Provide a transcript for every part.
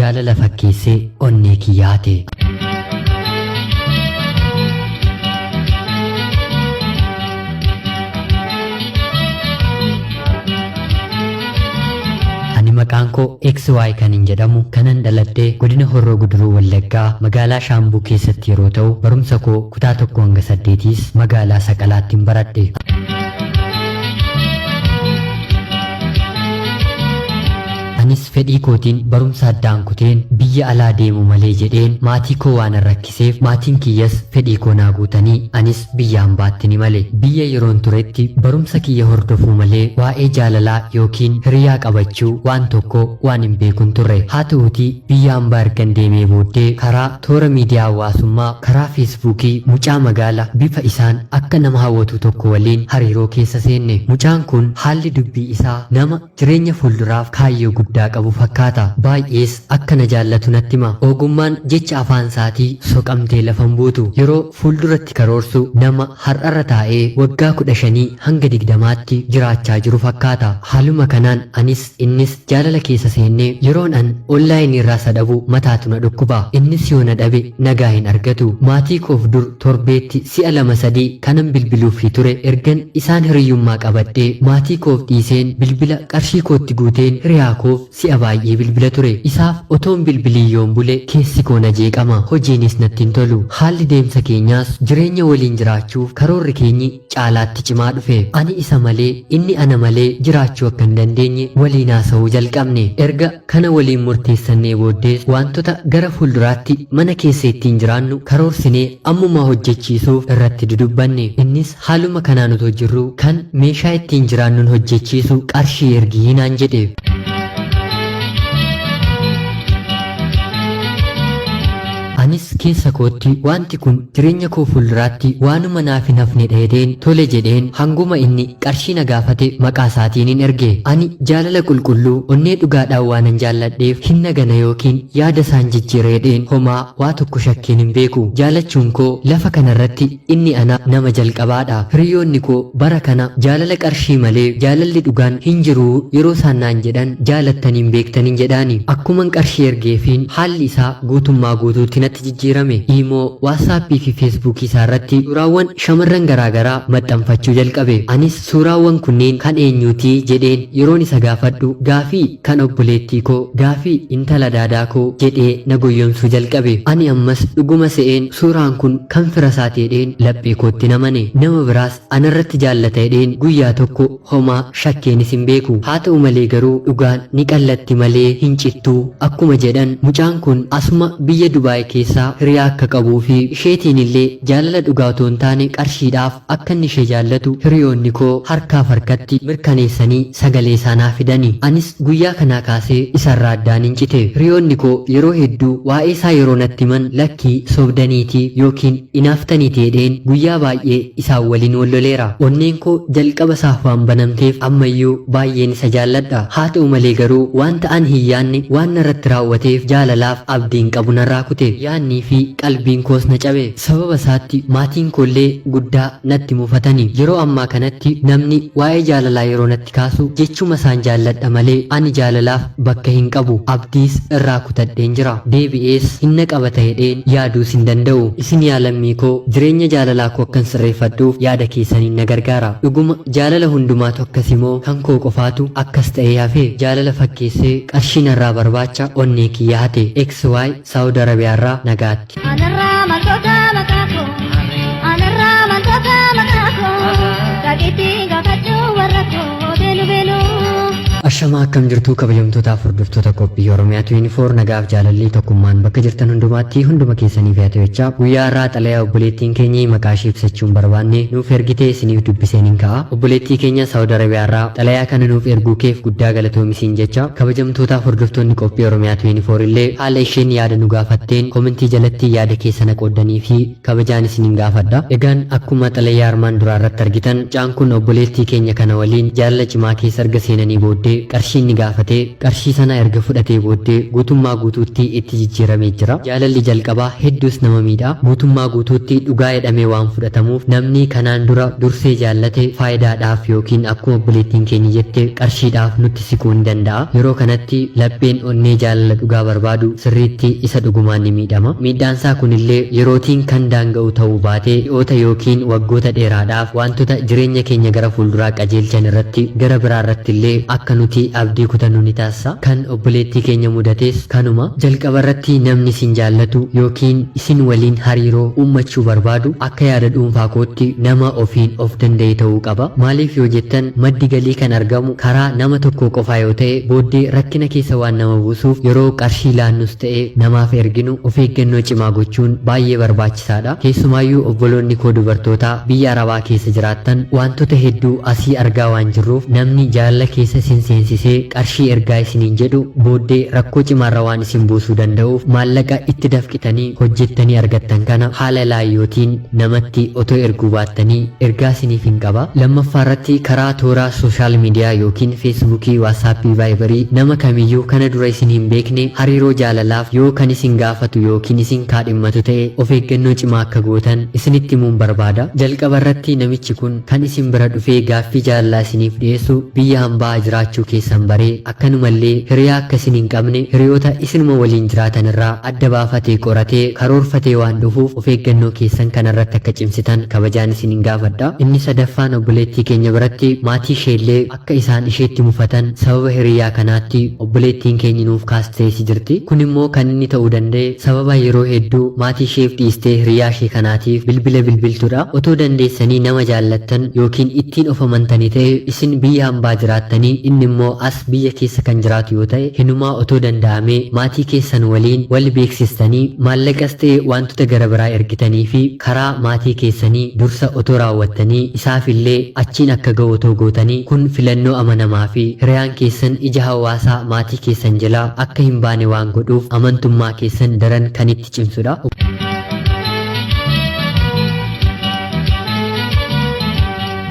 jaalala fakkeessee onnee kiyyaate. Maqaan koo XY kanin jedhamu kanan dhaladhee godina Horroo Guduruu Wallaggaa magaalaa Shaambuu keessatti yeroo ta'u barumsa koo kutaa 1 hanga 8 magaalaa Saqalaattiin baradhe. Anis fedhii kootiin barumsa addaan kuteen biyya alaa deemu malee jedheen maatii koo waan rakkiseef maatiin kiyyas fedhii koo naa guutanii anis biyya hambaatti ni male. Biyya yeroon turetti barumsa kiyya hordofuu malee waa'ee jaalalaa yookiin hiriyaa qabachuu waan tokko waan hin beekun turre. Haa ta'uutii biyya hambaa ergan deemee booddee karaa toora miidiyaa hawaasummaa karaa feesbuukii mucaa magaala bifa isaan akka nama hawwatu tokko waliin hariiroo keessa seenne. Mucaan kun haalli dubbii isaa nama jireenya fuulduraaf kaayyoo guddaa qabu fakkaata. Baay'ees akka na jaallatu natti hima. Ogummaan jecha afaan isaatii soqamtee lafan buutu. Yeroo fuulduratti karoorsu nama har'arra taa'ee waggaa 15 hanga 20tti jiraachaa jiru fakkaata. Haaluma kanaan anis innis jaalala keessa seennee yeroon an onlaayinii irraa sadhabu mataatu na dhukkuba. Innis yoo na dhabe nagaa hin argatu. Maatii koof dur torbeetti si'a 2-3 kanan bilbiluufi ture ergan isaan hiriyyummaa qabadhee maatii koof dhiiseen bilbila qarshii kootti guuteen hiriyaa koof si'a baay'ee bilbila ture. Isaaf otoon bilbiliyyoon bule keessi koo na jeeqama. Hojiinis natti hin tolu. Haalli deemsa keenyaas jireenya waliin jiraachuuf karoorri keenyi caalaatti cimaa dhufe. Ani isa malee inni ana malee jiraachuu akka hin dandeenye waliin haasa'uu jalqabne. Erga kana waliin murteessannee booddees wantoota gara fuulduraatti mana keessa ittiin jiraannu karoorsinee ammumaa hojjechiisuuf irratti dudubbanne. Innis haaluma kanaan otoo jirru kan meeshaa ittiin jiraannuun hojjechiisu qarshii ergii naan jedhe. Anis keessa kootti wanti kun jireenya koo fuulduraatti waanuma naaf hin hafne dheedeen tole jedheen hanguma inni qarshii na gaafate maqaa isaatiin hin erge. Ani jaalala qulqulluu onnee dhugaadhaan waanan jaalladheef hin nagana yookiin yaada isaan jijjiireedheen homaa waa tokko shakkiin hin beeku. Jaalachuun koo lafa kanarratti inni ana nama jalqabaadha. Hiriyoonni koo bara kana jaalala qarshii malee jaalalli dhugaan hin jiru yeroo isaan naan jedhan jaalattaniin beektaniin jedhaani. Akkuman qarshii ergeefiin haalli isaa guutummaa guutuutti natti jijjiirame. Imo WhatsAppii fi Facebook isaa irratti suuraawwan shamarran garaagaraa maxxanfachuu jalqabe. Anis suuraawwan kunneen kan eenyuutii jedheen yeroon isa gaafadhu gaafii kan obboleettii koo gaafii intala daadaa koo jedhee na goyyomsuu jalqabe. Ani ammas dhuguma se'een suuraan kun kan fira isaa ta'een laphee kootti namane. Nama biraas anarratti jaallata jedheen guyyaa tokko homaa shakkeenis hin beeku. Haa ta'u malee garuu dhugaan ni qallatti malee hin cittu. Akkuma jedhan mucaan kun asuma biyya Dubaay keessa hiriyaa akka qabuu fi isheetiin illee jaalala dhugaa otoo hin taane qarshiidhaaf akka inni ishee jaallatu hiriyoonni koo harkaaf harkatti mirkaneessanii sagalee isaanii fidani. Anis guyyaa kanaa kaasee isarraa addaan hin cite. Hiriyoonni koo yeroo hedduu waa'ee isaa yeroo natti himan lakkii sobdaniitii yookiin inaaftaniitii jedheen guyyaa baay'ee isaan waliin walloleera. Onneen koo jalqaba isaaf waan banamteef ammayyuu baay'een isa jaalladha. Haa ta'u malee garuu wanta an hin yaanne waan narratti raawwateef jaalalaaf abdiin qabu narraa kute. Yaannii fi qalbiin koos na cabe. Sababa isaatti maatiin koollee guddaa natti mufatani. Yeroo ammaa kanatti namni waa'ee jaalalaa yeroo natti kaasu jechuma isaan jaalladha malee ani jaalalaaf bakka hin qabu. Abdiis irraa kutadheen jira. Deebi'ees hinna qabata jedheen yaaduus hin danda'u. Isin yaalammii koo jireenya jaalalaa koo akkan sirreeffadhuuf yaada keessaniin na gargaara. Dhuguma jaalala hundumaatu akkasimoo kan koo qofaatu akkas ta'ee hafe. Jaalala fakkeessee qarshii narraa barbaacha onnee kiyya hate. XY Saawud Arabiyaarraa nagaatti. Anarraa mantoota makaakoo anarraa mantoota makaakoo kageetti gaafachuu warra koo beelu. Ashama akkam jirtu kabajamtootaaf hordoftoota qophii Oromiyaa 24 nagaaf jaalalli tokkummaan bakka jirtan hundumaatti hunduma keessaniif yaa ta'echa guyyaa irraa xalayaa obboleettiin keenya maqaa ishee ibsachuun barbaanne nuuf ergitee isiniif dubbiseen hin ka'a. Obboleettii keenya Saawud Arabiyaa irraa xalayaa kana nuuf erguu keef guddaa galatoomisiin jecha kabajamtootaaf hordoftoonni qophii Oromiyaa 24 illee haala isheen yaada nu gaafatteen komentii jalatti yaada keessan qooddanii fi kabajaan isiniin gaafadha. Egaan akkuma xalayaa armaan duraa irratti argitan caan kun obboleettii keenya kana waliin jaalala cimaa keessa erga seenanii booddee qarshii inni gaafatee qarshii sana erga fudhatee booddee guutummaa guutuutti itti jijjiiramee jira. Jaalalli jalqabaa hedduus nama miidha. Guutummaa guutuutti dhugaa jedhamee waan fudhatamuuf namni kanaan dura dursee jaallate faayidaadhaaf yookiin akkuma obboleettiin keenya jette qarshiidhaaf nutti siquu ni danda'a. Yeroo kanatti lapheen onnee jaalala dhugaa barbaadu sirriitti isa dhugumaan ni miidhama. Miidhaansaa kunillee yerootiin kan daanga'u ta'uu baatee dhiyoota yookiin waggoota dheeraadhaaf wantoota jireenya keenya gara fuulduraa qajeelchan irratti gara biraa irratti illee akka nuti abdii kutannu ni taasisa. Kan obboleettii keenya mudates kanuma. Jalqaba irratti namni isin jaallatu yookiin isin waliin hariiroo uummachuu barbaadu akka yaada dhuunfaa kootti nama ofiin of danda'e ta'uu qaba. Maaliif yoo jettan maddi galii kan argamu karaa nama tokko qofaa yoo ta'e booddee rakkina keessa waan nama buusuuf yeroo qarshii laannus ta'e namaaf erginu of eeggannoo cimaa gochuun baay'ee barbaachisaadha. Keessumaayyuu obboloonni koo dubartootaa biyya Arabaa keessa jiraattan wantoota hedduu asii argaa waan jirruuf namni jaalala keessa isin seensisee qarshii ergaa isiniin jedhu booddee rakkoo cimaarra waan isin buusuu danda'uuf maallaqa itti dafqitanii hojjettanii argattan kana haala laayyootiin namatti otoo erguu baattanii ergaa isiniif hin qaba. Lammaffaa irratti karaa toora sooshaal miidiyaa yookiin feesbuukii, waatsaappii, vaayibarii nama kamiyyuu kana dura isin hin beekne hariiroo jaalalaaf yoo kan isin gaafatu yookiin isin kaadhimmatu ta'e of eeggannoo cimaa akka gootan isinitti himuun barbaada. Jalqaba irratti namichi kun kan isin bira dhufee gaaffii jaalalaa isiniif dhiyeessu biyya hambaa jiraachuu keessan baree akkanumallee hiriyaa akka isin hin qabne hiriyoota isinuma waliin jiraatan irraa adda baafatee qoratee karoorfatee waan dhufuuf of eeggannoo keessan kanarratti akka cimsitan kabajaan isin hin gaafadha. Inni sadaffaan obboleettii keenya biratti maatii isheellee akka isaan isheetti mufatan sababa hiriyaa kanaatti obboleettiin keenya nuuf kaastee jirti. Kun immoo kan inni ta'uu danda'e sababa yeroo hedduu maatii isheef dhiistee hiriyaa ishee kanaatiif bilbila bilbiltudha. Otoo dandeessanii nama jaallattan yookiin ittiin of amantanii ta'e isin biyya hambaa jiraattanii inni immoo as biyya keessa kan jiraatu yoo ta'e hinumaa otoo danda'amee maatii keessan waliin wal beeksistanii maallaqas ta'e wantoota gara biraa ergitanii fi karaa maatii keessanii dursa otoo raawwattanii isaaf illee achiin akka ga'u otoo gootanii kun filannoo amanamaa fi hiriyaan keessan ija hawaasaa maatii keessan jalaa akka hin baane waan godhuuf amantummaa keessan daran kan itti cimsudha.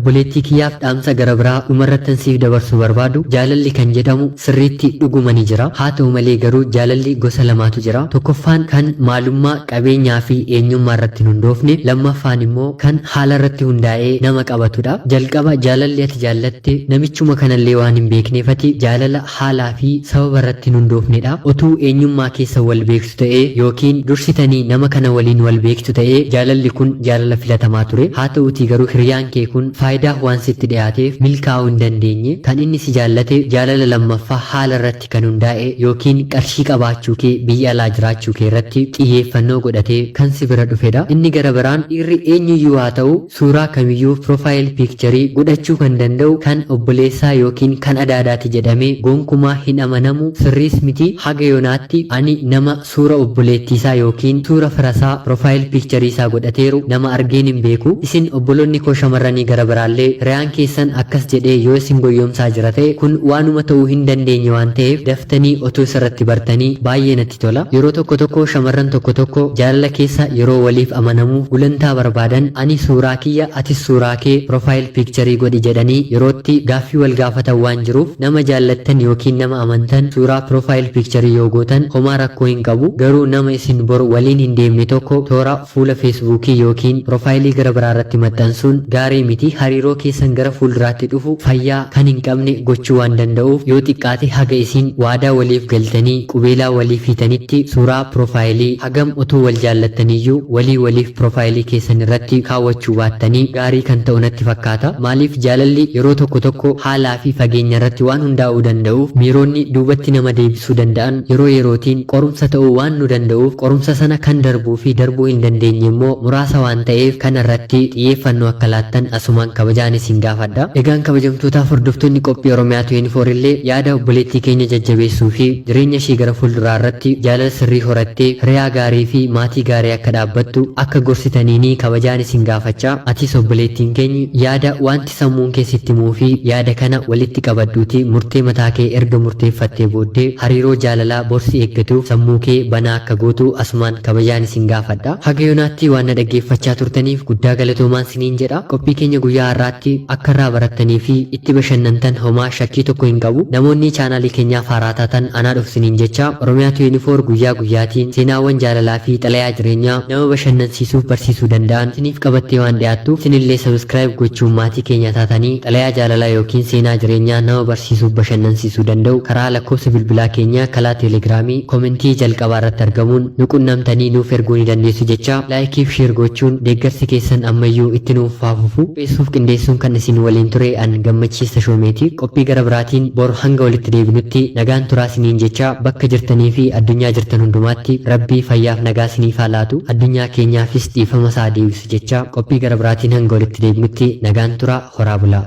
obboleettii kiyyaaf dhaamsa gara biraa dhumarrattan siif dabarsuu barbaadu jaalalli kan jedhamu sirriitti dhuguma ni jira. Haa ta'u malee garuu jaalalli gosa lamaatu jira. Tokkoffaan kan maalummaa qabeenyaa fi eenyummaa irratti hundoofne, lammaffaan immoo kan haala irratti hundaa'ee nama qabatudha. Jalqaba jaalalli ati jaallatte namichuma kanallee waan hin beekneefati jaalala haalaa fi sababa irratti hundoofnedha. Otuu eenyummaa keessa wal beektu ta'ee yookiin dursitanii nama kana waliin wal beektu ta'ee jaalalli kun jaalala filatamaa ture. Haa ta'utii garuu hiriyaan kee kun faayidaa waan sitti dhiyaateef milkaa'uu hin dandeenye. Kan inni si jaallate jaalala lammaffaa haala irratti kan hundaa'e yookiin qarshii qabaachuu kee biyya alaa jiraachuu kee irratti xiyyeeffannoo godhatee kan si bira dhufedha. Inni gara biraan dhiirri eenyuyyuu haa ta'u suuraa kamiyyuu piroofaayil piikcharii godhachuu kan danda'u kan obboleessaa yookiin kan adaadaati jedhamee gonkumaa hin amanamu, sirriis miti. Haga yoonaatti ani nama suura obboleettiisaa yookiin suura firasaa piroofaayil piikcharii isaa godhateeru nama argeen hin beeku. Isin obboloonni koo shamarranii gara biraallee hiriyaan keessan akkas jedhee yoo isin goyyomsaa jira ta'e kun waanuma ta'uu hin dandeenye waan ta'eef daftanii otoo isarratti bartanii baay'ee natti tola. Yeroo tokko tokko shamarran tokko tokko jaalala keessa yeroo waliif amanamuuf gulantaa barbaadan ani suuraa kiyya atis suuraa kee piroofaayil piikcharii godhi jedhanii yerootti gaaffii wal gaafatan waan jiruuf nama jaallattan yookiin nama amantan suuraa piroofaayil piikcharii yoo gootan homaa rakkoo hin qabu. Garuu nama isin bor waliin hin deemne tokko toora fuula feesbuukii yookiin piroofaayilii gara biraa irratti maxxansuun gaarii miti. Hariiroo keessan gara fuulduraatti dhufu fayyaa kan hin qabne gochuu waan danda'uuf yoo xiqqaate haga isin waadaa waliif galtanii qubeelaa waliif hiitanitti suuraa piroofaayilii hagam otoo wal jaallattaniyyuu waliif piroofaayilii keessan irratti kaawwachuu baattanii gaarii kan ta'u natti fakkaata. Maaliif jaalalli yeroo tokko tokko haalaa fi fageenya irratti waan hundaa'uu danda'uuf miironni duubatti nama deebisuu danda'an yeroo yerootiin qorumsa ta'uu waan nu danda'uuf qorumsa sana kan darbuu fi darbuu hin dandeenye immoo muraasa waan ta'eef kana irratti xiyyeeffannoo akka laattan asumaan kabajaan isin gaafadha. Egaan kabajamtootaaf hordoftoonni qophii Oromiyaa 24 illee yaada obboleettii keenya jajjabeessuu fi jireenya ishee gara fuulduraa irratti jaalala sirrii horattee hiriyaa gaarii fi maatii gaarii akka dhaabbattu akka gorsitaniini kabajaan isin gaafachaa. Atis obboleettiin keenya yaada wanti sammuun keessatti himuu fi yaada kana walitti qabadduuti murtee mataa kee erga murteeffattee booddee hariiroo jaalalaa borsi eeggatuuf sammuu kee banaa akka gootu asumaan kabajaan isin gaafadha. Haga yoonaatti waan na dhaggeeffachaa turtaniif guddaa galatoomaan siniin jedha. Qophii keenya guyyaa guyyaa har'aatti akka irraa barattanii fi itti bashannantan homaa shakkii tokko hin qabu. Namoonni chaanaalii keenyaaf haaraa taatan anaa dhufsiniin jecha Oromiyaa 24 guyyaa guyyaatiin seenaawwan jaalalaa fi xalayaa jireenyaa nama bashannansiisuuf barsiisuu danda'an isiniif qabattee waan dhiyaattuuf isinillee sabskiraayib gochuun maatii keenya taatanii xalayaa jaalalaa yookiin seenaa jireenyaa nama barsiisuuf bashannansiisuu danda'u karaa lakkoofsa bilbilaa keenya kalaa teelegiraamii koomentii jalqabaa irratti argamuun nu qunnamtanii nuuf erguu ni dandeessu jecha laayikii fi sheer gochuun deeggarsi keessan ammayyuu itti nuuf faafufu qopheessuuf qindeessuun kan isin waliin ture an gammachiista shoomeeti. Qophii gara biraatiin bor hanga walitti deebinutti nagaan turaa isiniin jecha bakka jirtanii fi addunyaa jirtan hundumaatti rabbii fayyaaf nagaa isiniif haa laatu addunyaa keenyaafis dhiifama isaa deebisu jecha qophii gara biraatiin hanga walitti deebinutti nagaan turaa horaa bulaa.